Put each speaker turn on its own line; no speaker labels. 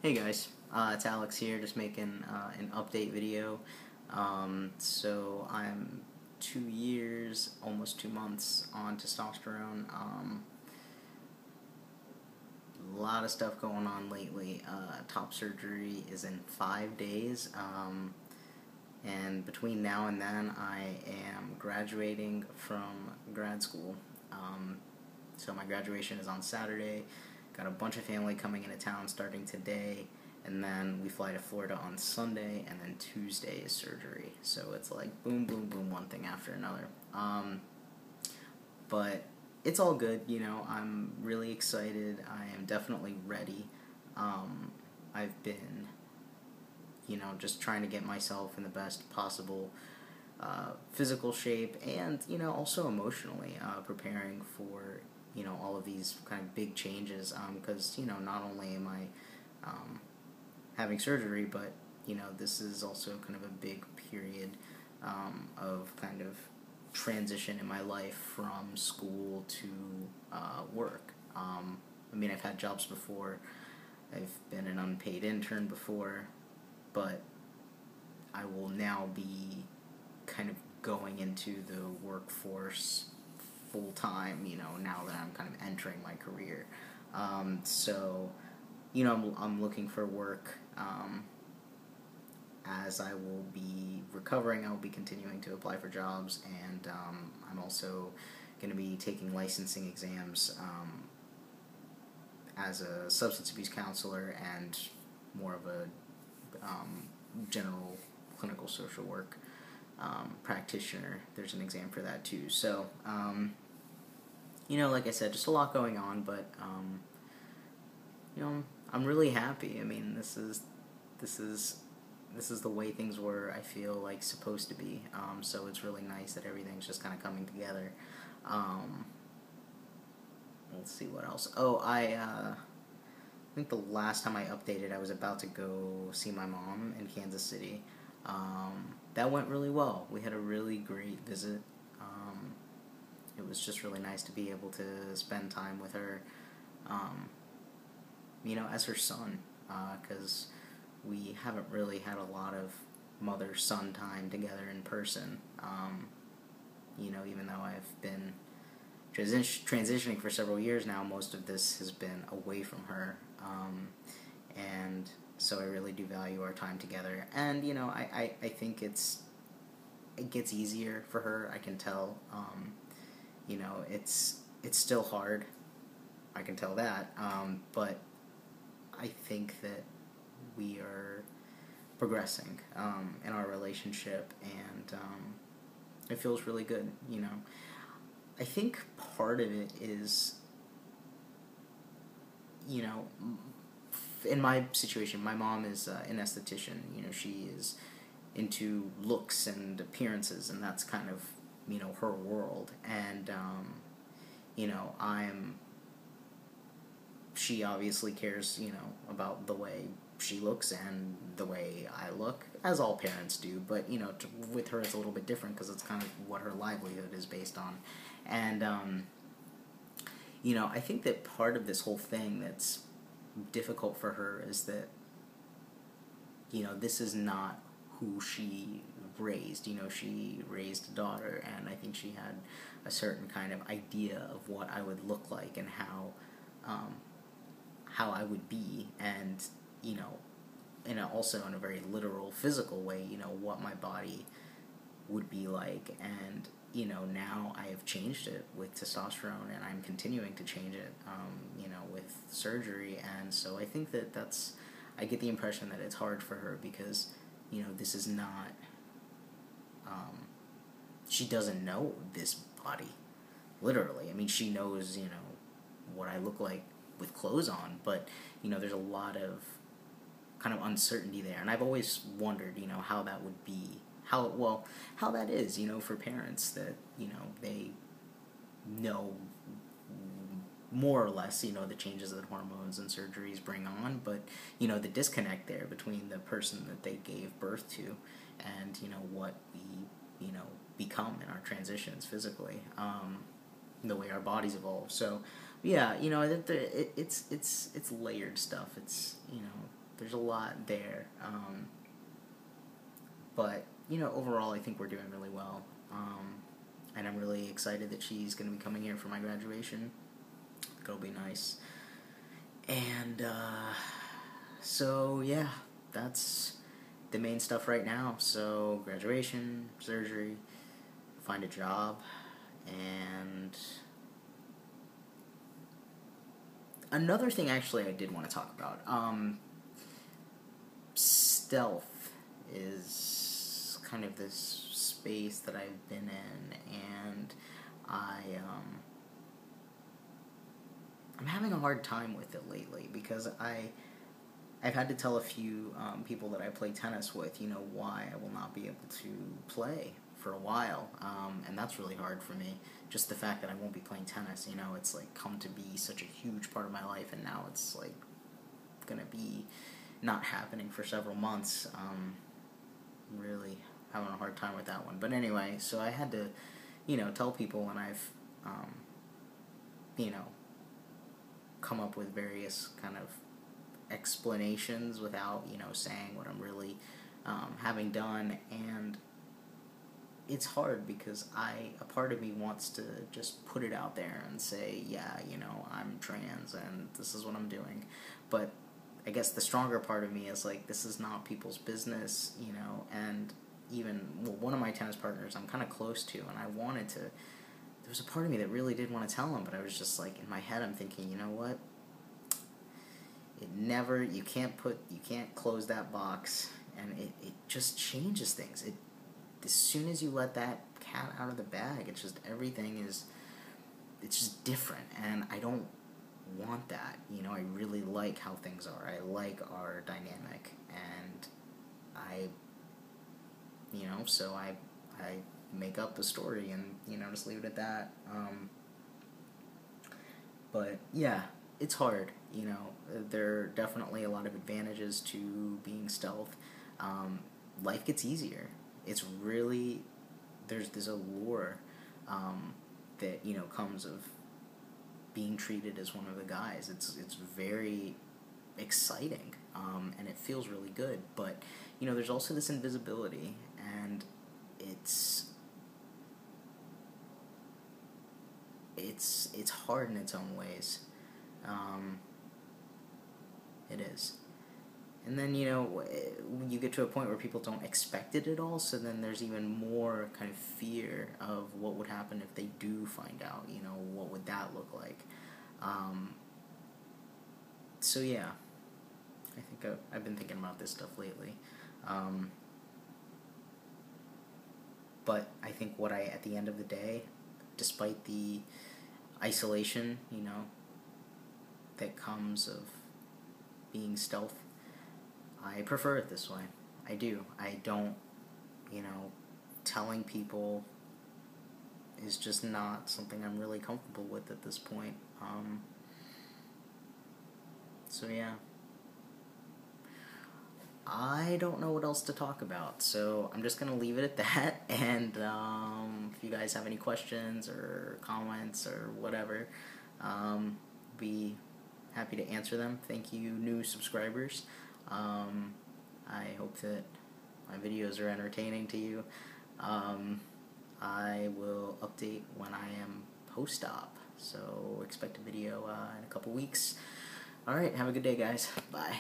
Hey guys, it's Alex here, just making an update video. So I'm 2 years, almost 2 months on testosterone. A lot of stuff going on lately. Top surgery is in 5 days. And between now and then, I am graduating from grad school. So my graduation is on Saturday. Got a bunch of family coming into town starting today, and then we fly to Florida on Sunday, and then Tuesday is surgery. So it's like boom, boom, boom, one thing after another. But it's all good, I'm really excited. I am definitely ready. I've been, just trying to get myself in the best possible physical shape, and also emotionally preparing for all of these kind of big changes, because not only am I having surgery, but this is also kind of a big period of kind of transition in my life from school to work. I've had jobs before. I've been an unpaid intern before, but I will now be kind of going into the workforce full time, now that I'm kind of entering my career. So, I'm looking for work. As I will be recovering, I will be continuing to apply for jobs, and I'm also going to be taking licensing exams as a substance abuse counselor and more of a general clinical social work practitioner. There's an exam for that too. So, like I said, just a lot going on, but I'm really happy. This is the way things were, I feel like, supposed to be. So it's really nice that everything's just kind of coming together. Let's see what else. Oh, I think the last time I updated, I was about to go see my mom in Kansas City. That went really well. We had a really great visit. It was just really nice to be able to spend time with her, as her son, because we haven't really had a lot of mother-son time together in person. Even though I've been transitioning for several years now, most of this has been away from her, and so I really do value our time together. And I think it gets easier for her. I can tell. It's still hard. I can tell that. But I think that we are progressing in our relationship, and it feels really good. I think part of it is, in my situation, my mom is an esthetician. She is into looks and appearances, and that's kind of, her world. And, she obviously cares, about the way she looks and the way I look, as all parents do, but, with her it's a little bit different because it's kind of what her livelihood is based on. And, I think that part of this whole thing that's difficult for her is that, this is not who she raised. She raised a daughter, and I think she had a certain kind of idea of what I would look like and how I would be, and, and also in a very literal, physical way, what my body would be like. And, now I have changed it with testosterone, and I'm continuing to change it, with surgery. And so I think that I get the impression that it's hard for her because, this is not, she doesn't know this body, literally. She knows, what I look like with clothes on, but, there's a lot of kind of uncertainty there. And I've always wondered, how that would be, how that is, for parents that, they know more or less, the changes that hormones and surgeries bring on, but, the disconnect there between the person that they gave birth to and, what we, become in our transitions physically, the way our bodies evolve. So, yeah, it's layered stuff. It's, there's a lot there. But, overall, I think we're doing really well. And I'm really excited that she's going to be coming here for my graduation. It'll be nice. And, so, yeah, that's the main stuff right now. So, graduation, surgery, find a job, and another thing actually I did want to talk about. Stealth is kind of this space that I've been in, and I'm having a hard time with it lately because I've had to tell a few people that I play tennis with, why I will not be able to play for a while, and that's really hard for me. Just the fact that I won't be playing tennis, it's like come to be such a huge part of my life, and now it's like gonna be not happening for several months. Really having a hard time with that one. But anyway, so I had to, tell people, and I've, come up with various kind of explanations without, saying what I'm really having done, and it's hard because a part of me wants to just put it out there and say, yeah, I'm trans and this is what I'm doing, but I guess the stronger part of me is like, this is not people's business, and even, one of my tennis partners I'm kind of close to, and there was a part of me that really did want to tell him, but I was just like, in my head I'm thinking, you know what, you can't close that box, and it just changes things. As soon as you let that cat out of the bag, it's just it's just different, and I don't want that. I really like how things are. I like our dynamic, and so I make up the story and, just leave it at that. But yeah, it's hard, there are definitely a lot of advantages to being stealth. Life gets easier. It's really, there's a lure that, comes of being treated as one of the guys. It's very exciting, and it feels really good, but, there's also this invisibility, and it's hard in its own ways. It is. And then, you get to a point where people don't expect it at all, so then there's even more kind of fear of what would happen if they do find out, what would that look like. So yeah, I think I've been thinking about this stuff lately. But I think at the end of the day, despite the isolation, that comes of being stealth, I prefer it this way. I do. I don't, telling people is just not something I'm really comfortable with at this point. So yeah. I don't know what else to talk about, so I'm just going to leave it at that, and if you guys have any questions or comments or whatever, be happy to answer them. Thank you, new subscribers. I hope that my videos are entertaining to you. I will update when I am post-op, so expect a video in a couple weeks. Alright, have a good day, guys. Bye.